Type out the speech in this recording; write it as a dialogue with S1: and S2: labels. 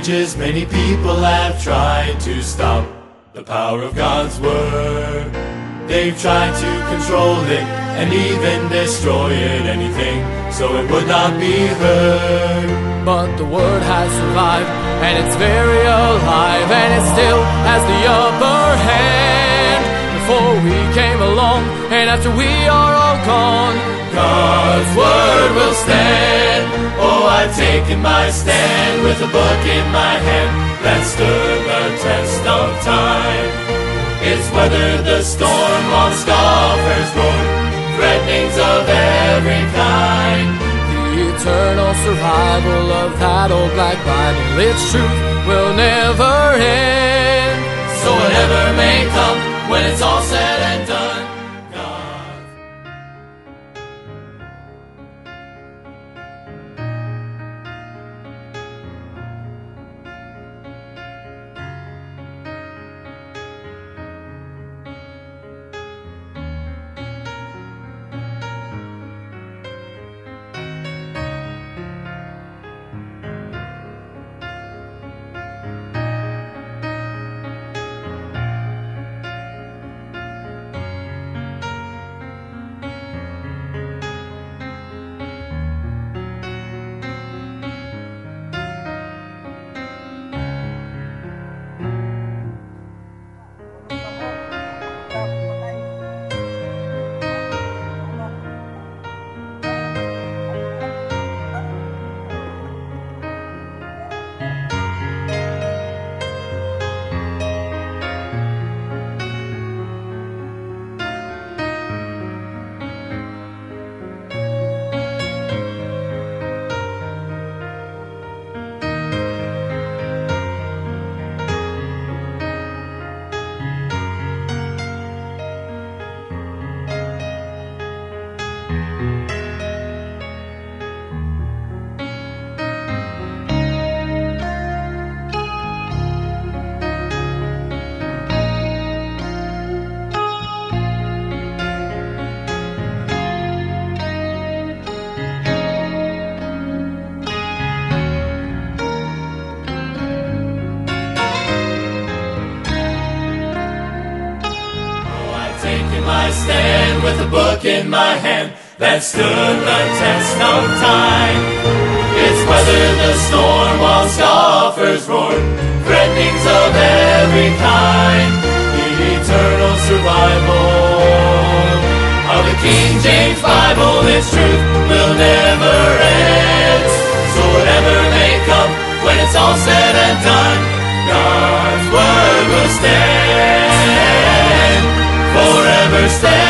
S1: ages, many people have tried to stop the power of God's Word. They've tried to control it and even destroy it, anything, so it would not be heard.
S2: But the Word has survived, and it's very alive, and it still has the upper hand. Before we came along, and after we are all gone,
S1: God's Word will stand. Oh, I've taken my stand with a book in my hand that stood the test of time. It's weathered the storm while scoffers roared, threatenings of every kind.
S2: The eternal survival of that old black Bible, its truth will never end.
S1: So whatever may come, when it's all said and done, I stand with a book in my hand that stood the test of time. It's weathered the storm while scoffers roared, threatenings of every kind. The eternal survival of the King James Bible, its truth will never end. So whatever may come, when it's all said and done, God's Word will stand, forever stand.